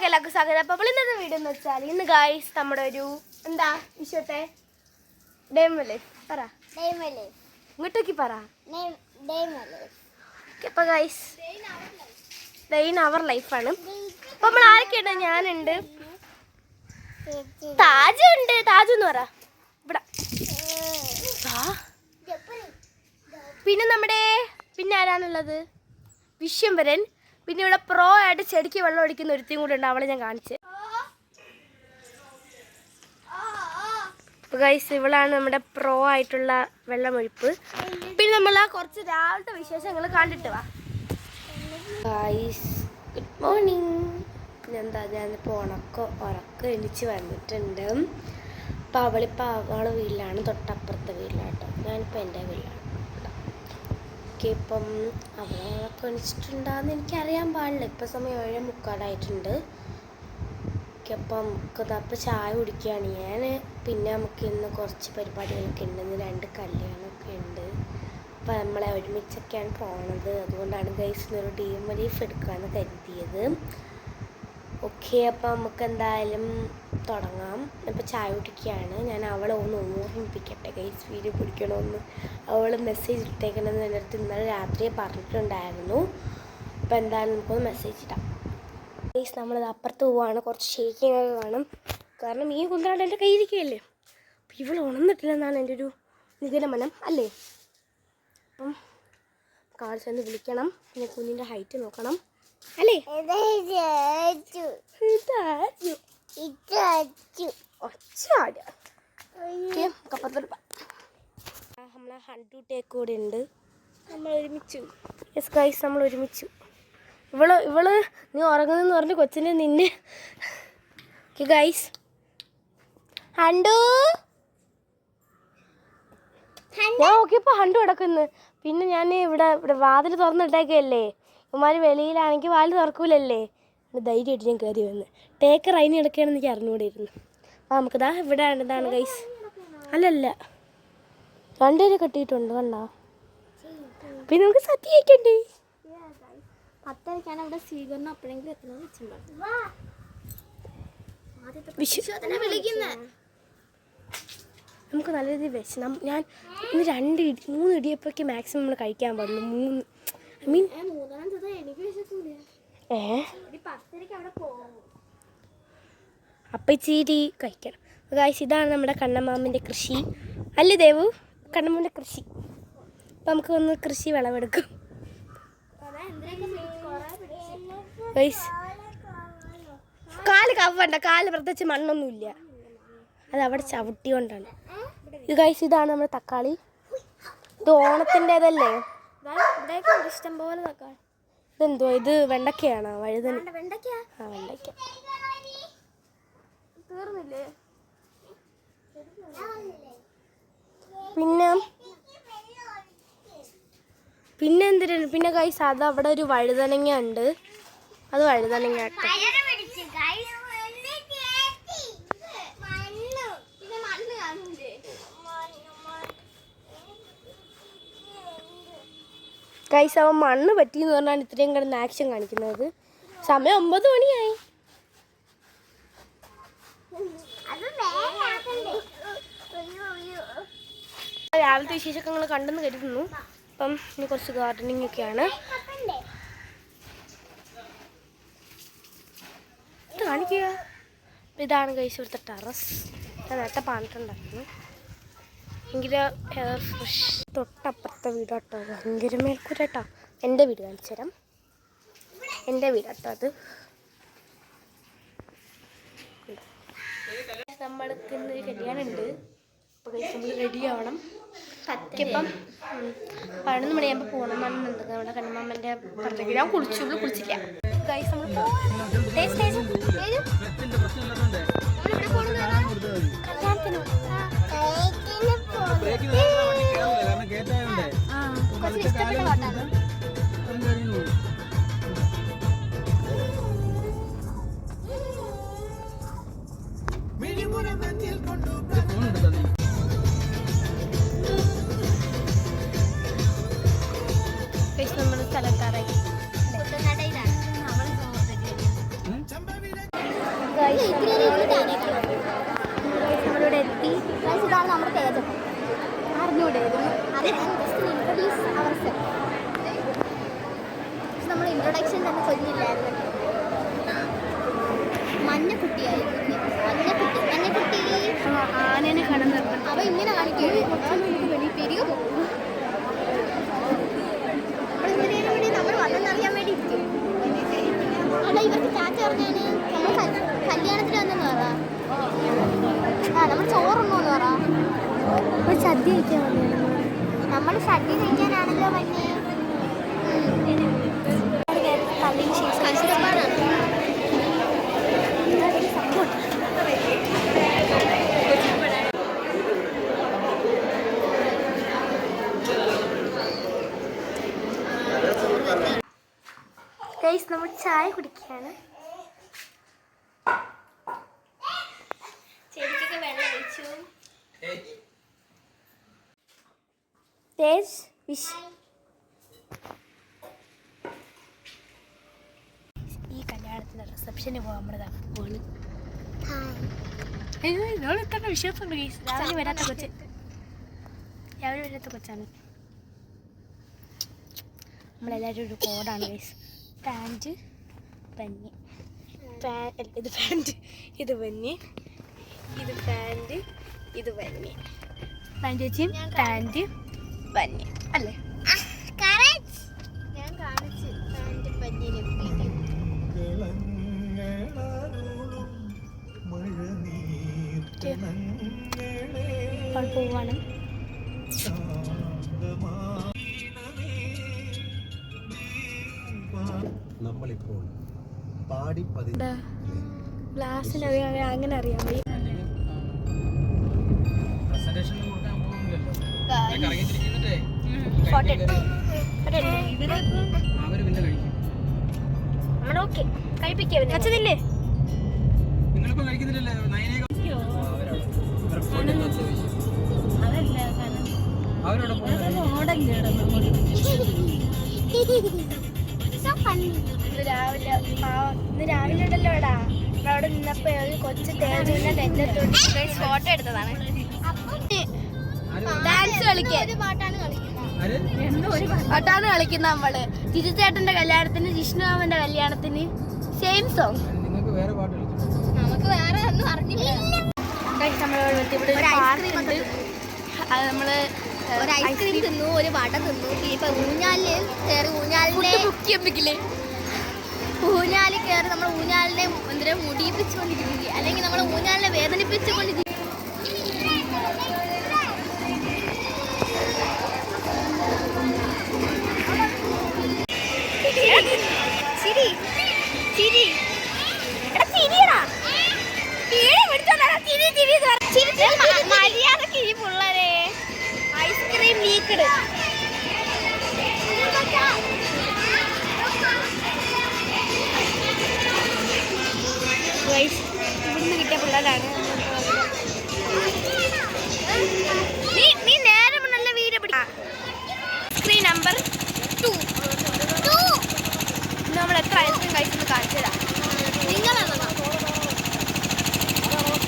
എല്ലാവർക്കും സ്വാഗതം. അപ്പോൾ ഇന്നത്തെ വീഡിയോ എന്ന് വെച്ചാൽ ഇന്ന് ഗായ്സ് നമ്മുടെ ഒരു എന്താ വിഷയത്തെ പറ ഇങ്ങോട്ടേക്ക് പറ. അപ്പോൾ ഗായ്സ് ഡേ ഇൻ അവർ ലൈഫാണ്. അപ്പോൾ നമ്മൾ ആരൊക്കെയുണ്ട്? ഞാനുണ്ട്, താജു ഉണ്ട്. താജു എന്ന് പറ ഇവിടെ. പിന്നെ പിന്നെ ആരാണുള്ളത്? വിശ്വംഭരൻ. പിന്നെ ഇവിടെ പ്രോ ആയിട്ട് ചെടിക്ക് വെള്ളം ഒഴിക്കുന്ന ഒരുത്തിയും കൂടെ ഉണ്ട്, അവളെ ഞാൻ കാണിച്ച്. ഗൈസ് ഇവളാണ് നമ്മുടെ പ്രോ ആയിട്ടുള്ള വെള്ളമൊഴിപ്പ്. പിന്നെ നമ്മൾ കുറച്ച് രാവിലത്തെ വിശേഷങ്ങൾ കണ്ടിട്ട് വാ. Guys good morning. പിന്നെന്താ, ഞാനിപ്പോൾ ഉറക്കം എണിച്ച് വന്നിട്ടുണ്ട്. അപ്പോൾ അവളുടെ വീട്ടിലാണ്, തൊട്ടപ്പുറത്തെ വീട്ടിലാട്ടോ. ഞാനിപ്പോൾ എൻ്റെ വീട്ടിലാണ്. ഓക്കെ, ഇപ്പം അവളൊക്കെ എണിച്ചിട്ടുണ്ടാകുന്ന എനിക്കറിയാൻ പാടില്ല. ഇപ്പം സമയം 7:45 ഓക്കെ. അപ്പം നമുക്കതപ്പോൾ ചായ കുടിക്കുകയാണ് ഞാൻ. പിന്നെ നമുക്ക് ഇന്ന് കുറച്ച് പരിപാടികളൊക്കെ ഉണ്ട്. ഇന്ന് 2 കല്യാണമൊക്കെ ഉണ്ട്. അപ്പോൾ നമ്മളെ ഒരുമിച്ചൊക്കെയാണ് പോണത്. അതുകൊണ്ടാണ് ഗൈസ് ഇന്നൊരു ലീഫ് എടുക്കാമെന്ന് കരുതിയത്. ഓക്കെ, അപ്പോൾ നമുക്ക് എന്തായാലും തുടങ്ങാം. ഇപ്പോൾ ചായ കുടിക്കുകയാണ് ഞാൻ. അവളെ ഒന്ന് ഓർമ്മിപ്പിക്കട്ടെ ഗൈസ്, വീഡിയോ പിടിക്കണമെന്ന്. അവൾ മെസ്സേജ് ഇട്ടേക്കണമെന്ന് എൻ്റെ അടുത്ത് ഇന്നലെ രാത്രിയെ പറഞ്ഞിട്ടുണ്ടായിരുന്നു. അപ്പോൾ എന്തായാലും നമുക്കൊന്ന് മെസ്സേജ് ഇടാം ഗൈസ്. നമ്മളത് അപ്പുറത്ത് പോവാണ്. കുറച്ച് ഷേക്കിങ് ഒക്കെ കാണും, കാരണം ഈ കുന്ത്രാണ്ട് എൻ്റെ കയ്യിരിക്കുകയല്ലേ. അപ്പോൾ ഇവൾ ഉണർന്നിട്ടില്ലെന്നാണ് എൻ്റെ ഒരു നിഗമനം അല്ലേ. അപ്പം കാർഡ് ചെന്ന് വിളിക്കണം. പിന്നെ കുഞ്ഞിൻ്റെ ഹൈറ്റ് നോക്കണം അല്ലേ. നമ്മളെ ഹണ്ടു ടേക്ക് കൂടെ ഉണ്ട്. നമ്മൾ ഒരുമിച്ചു. യെസ് ഗൈസ്, നമ്മൾ ഒരുമിച്ചു. ഇവള് നീ ഉറങ്ങുന്നെന്ന് പറഞ്ഞ് കൊച്ചിനെ നിന്നെ. ഓക്കെ ഗൈസ്, ഹണ്ടു ഞാൻ നോക്കിയപ്പോൾ ഹണ്ടു കിടക്കുന്നു. പിന്നെ ഞാൻ ഇവിടെ വാതിൽ തുറന്നിട്ടേക്കല്ലേ. ഇവന്മാർ വെളിയിലാണെങ്കിൽ വാതിൽ തുറക്കൂലല്ലേ. ധൈര്യമായിട്ട് ഞാൻ കയറി വന്ന്. ടേക്കർ അതിന് കിടക്കുകയാണെന്ന് എനിക്ക് അറിഞ്ഞുകൂടിയിരുന്നു. അപ്പോൾ നമുക്കിതാ ഇവിടെ ഇതാണ് ഗൈസ്. അല്ലല്ല, 2 പേരെ കെട്ടിയിട്ടുണ്ട് കണ്ടോ. പിന്നെ നമുക്ക് സദ്യ കഴിക്കണ്ടേ. 10:30 അവിടെ സ്വീകരണം. അപ്പോഴെങ്കിലും എത്തണമെന്ന് വെച്ചിട്ടുണ്ടാവും. നമുക്ക് നല്ല രീതിയിൽ വിശണം. ഞാൻ ഇന്ന് 3 ഇടിയപ്പൊക്കെ മാക്സിമം നമ്മൾ കഴിക്കാൻ പാടുള്ളൂ. 3 ഐ മീൻ അപ്പം ഇച്ചിരി കഴിക്കണം ഗായ്സ്. ഇതാണ് നമ്മുടെ കണ്ണമാമൻ്റെ കൃഷി അല്ലേ ദേവു? കണ്ണമാമൻ്റെ കൃഷി. അപ്പം നമുക്ക് ഒന്ന് കൃഷി വിളവെടുക്കും ഗായ്സ്. കാല് കവ്വണ്ട, കാല് പ്രത്യേകിച്ച് മണ്ണൊന്നുമില്ല, അത് അവിടെ ചവിട്ടി കൊണ്ടാണ്. ഇത് ഗായ്സ് ഇതാണ് നമ്മുടെ തക്കാളി. ഇത് ഓണത്തിൻ്റെതല്ലേ. ഇഷ്ടം പോലെ തക്കാളി. ഇതെന്തോ ഇത്? വെണ്ടക്കയാണോ? വഴുതന. ആ വെണ്ടയ്ക്ക. തീർന്നില്ലേ? പിന്നെ എന്തിനാണ് പിന്നെ ഗൈസ്, അത് അവിടെ ഒരു വഴുതനങ്ങ ഉണ്ട്. അത് വഴുതനങ്ങ കേട്ടോ. ഗൈസ് അവൻ മണ്ണ് പറ്റിയെന്ന് പറഞ്ഞാൽ ഇത്രയും കിടന്ന് ആക്ഷൻ കാണിക്കുന്നത്. സമയം 9 മണിയായി. രാവിലത്തെ വിശേഷമൊക്കെ നിങ്ങൾ കണ്ടെന്ന് കരുതുന്നു. അപ്പം ഇനി കുറച്ച് ഗാർഡനിങ് ഒക്കെയാണ്. ഇത് കാണിക്കുക. ഇതാണ് ഗൈസ് ഇവിടുത്തെ ടെറസ്. ഞാൻ നേരത്തെ പറഞ്ഞിട്ടുണ്ടായിരുന്നു. ഭയങ്കര എയർ ഫ്രഷ്. തൊട്ടപ്പുറത്തെ വീടാട്ടോ, ഭയങ്കര മേൽക്കൂര കേട്ടോ. എൻ്റെ വീട് കാണിച്ചു തരാം. എൻ്റെ വീടാട്ടോ അത്. നമ്മൾക്ക് ഇന്നൊരു കല്യാണമുണ്ട്. അപ്പോൾ കഴിച്ച് നമ്മൾ റെഡി ആവണം. ഇപ്പം 11 മണിയാകുമ്പോൾ പോകണം എന്നുണ്ട്. നമ്മുടെ കണ്ണമ്മൻ്റെ പറഞ്ഞെങ്കിൽ ഞാൻ കുളിച്ചില്ല ഗൈസ്. നമ്മൾ കല്യാണത്തിന് ഇഷ്ടപ്പെട്ട പാട്ടാണ്. നമ്മുടെ സ്ഥലത്താറായി നമ്മളിവിടെ എത്തി. ഇതാണ് നമ്മുടെ തേജം. അറിഞ്ഞൂടെ നമ്മൾ ഇൻട്രൊഡക്ഷൻ തന്നെ കൊല്ലില്ലായിരുന്നു. മഞ്ഞക്കുട്ടിയായിരുന്നു. മഞ്ഞക്കുട്ടി ആനേനെ കാണാൻ നിർബന്ധം. അവ ഇങ്ങനെ കാണിക്കുകയാണ്. പെരിയ പോകും. നമ്മൾ വന്നെന്നറിയാൻ വേണ്ടി ഇരിക്കും. അല്ല, ഇവർക്ക് ചാച്ച പറഞ്ഞാണ് നമ്മൾ കല്യാണത്തിന് വന്നെന്ന് പറ. നമ്മൾ ചോറുണ്ടോന്ന് പറ. സദ്യ കഴിക്കാൻ വന്നു. നമ്മൾ സദ്യ കഴിക്കാനാണല്ലോ വന്നേ. കഷ്ടപ്പാടാണ്. നമ്മൾ ചായ കുടിക്കുകയാണ്. ചെടിക്കൊക്കെ വെള്ളം ഒഴിച്ചു. തേജ് വിഷ് ഈ കല്യാണത്തിന് റിസപ്ഷന് പോകാൻ നമ്മള് ഇത്ര വിശ്വാസമുണ്ട്. രാവിലെ വരാത്ത കൊച്ചാണ്. നമ്മളെല്ലാവരും ഒരു കോഡാണ് ഗൈസ്. പാൻറ്റ് ബന്നി, ഇത് പാൻറ്റ്, ഇത് ബന്നി, ഇത് പാൻറ്റ്, ഇത് ബന്നി. പാൻറ്റ് ചേച്ചിയും പാൻറ്റ് ബന്നി അല്ലേ? ഞാൻ കാണിച്ചു പാൻറ്റും ബന്യനും. പോവാണ്. നമ്മളിപ്പോൾ പാടി ഗ്ലാസ്സിന് അങ്ങനെ അറിയാൻ വയ്യ. നമ്മളോക്കെ കഴിപ്പിക്കല്ലേ? നിങ്ങളിപ്പോ കഴിക്കുന്നില്ലല്ലോ. ഇന്ന് രാവിലെ ഉണ്ടല്ലോടാ, അവിടെ നിന്നപ്പോ ഒരു കൊച്ചു തേജുവിന്റെ നെഞ്ചത്തോട്ട് ഫോട്ടോ എടുത്തതാണ്. ഡാൻസ് കളിക്കാൻ പാട്ടാണ് കളിക്കുന്നത് നമ്മള്. ജിജു ചേട്ടന്റെ കല്യാണത്തിന്, ജിഷ്ണു മാമന്റെ കല്യാണത്തിന് സെയിം സോങ്. നമുക്ക് വേറെ ഒന്നും അറിഞ്ഞില്ല. ഇവിടെ ഒരു പാർക്കുണ്ട്. അത് നമ്മള് ഒരു ഐസ്ക്രീം തിന്നു, ഒരു വട തിന്നു. ഇപ്പൊ ഊഞ്ഞാലില് കയറി ഊഞ്ഞാലിൽ കയറി നമ്മൾ ഊഞ്ഞാലിനെ എന്തിനാ മുടിയിപ്പിച്ചുകൊണ്ടിരിക്കുക, അല്ലെങ്കിൽ നമ്മൾ ഊഞ്ഞാലിനെ വേദനിപ്പിച്ചുകൊണ്ടിരിക്കുക. മര്യാദക്ക് ഈ പിള്ളേരെ ഐസ്ക്രീം ലീക്കഡ്. ഇവിടുന്ന് കിട്ടിയ പിള്ളേരാണ്. നീ നേരെ നല്ല വീഡിയോ പിടിക്കാം. Screen number 2. നമ്മൾ എത്ര ഐസ്ക്രീം കഴിച്ചെന്ന് കാണിച്ചതാ. നിങ്ങളാണ്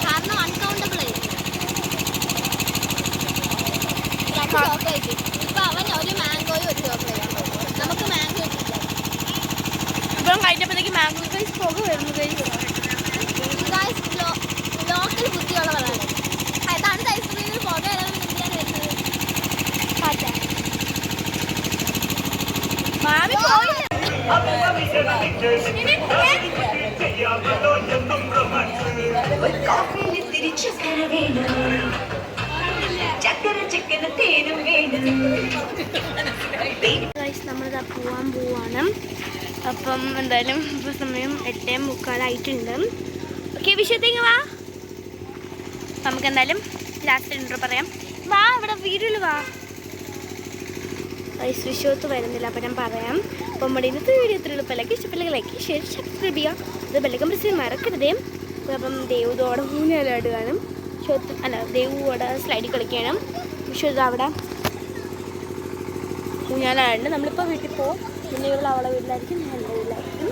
കാരണം അൺകൗണ്ടബിൾ ആയി. ചോക്ലേറ്റ് ഇപ്പൊ അവൻ ഒരു മാംഗോയും ഒരു ചോക്ലേറ്റ്. നമുക്ക് മാംഗോ കിട്ടില്ല. ഇപ്പം കഴിഞ്ഞപ്പോഴത്തേക്ക് മാംഗോ കഴിച്ച് പുക വരുന്നു. ലോക്കൽ ബുദ്ധിയുള്ളവരാണ്. അതാണ് ഐസ്ക്രീമിൽ പുക എന്തിനാണ് വരുന്നത്? മാമി പോയില്ല. നമ്മളിതാ പോവാണ്. അപ്പം എന്തായാലും ഇപ്പോൾ സമയം 8:45 ഓക്കെ. വിഷയത്തേക്ക് വാ. നമുക്ക് എന്തായാലും ലാസ്റ്റ് ഇൻട്രോ പറയാം. വാ, ഇവിടെ വീഡിയോയിൽ വാ. വിഷയത്ത് വരുന്നില്ല, അപ്പം ഞാൻ പറയാം. അപ്പം നമ്മുടെ ഇന്നത്തെ വീഡിയോ ഇത്ര എളുപ്പമല്ലെങ്കിൽ ഇഷ്ടപ്പെല്ലെങ്കിൽ ലൈക്ക്, ഷെയർ, സബ്സ്ക്രൈബ് ചെയ്യുക. അത് ബെല്ലൈക്കൺ പ്രസ് ചെയ്യാൻ മറക്കരുതേ. അപ്പം ദേവുതോടെ ഊഞ്ഞാലാടുകയാണ്. ദേവുവോടെ സ്ലൈഡിൽ കളിക്കണം. വിഷയത്ത് അവിടെ ഊഞ്ഞാലാടുണ്ട്. നമ്മളിപ്പോൾ വീട്ടിൽ പോകും. പിന്നെ ഇവൾ അവളെ വീട്ടിലായിരിക്കും, ഞാൻ എൻ്റെ വീട്ടിലായിരിക്കും.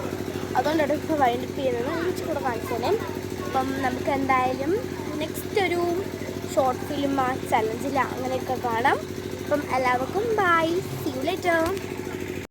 അതുകൊണ്ടാണ് ഇപ്പോൾ വൈൻഡപ്പ് ചെയ്യുന്നത്. എനിക്ക് കൂടെ കാണിച്ചു തന്നെ. അപ്പം നമുക്ക് എന്തായാലും നെക്സ്റ്റ് ഒരു ഷോർട്ട് ഫിലിം ചലഞ്ചിൽ അങ്ങനെയൊക്കെ കാണാം. അപ്പം എല്ലാവർക്കും ബൈ, സീ യു ലേറ്റർ.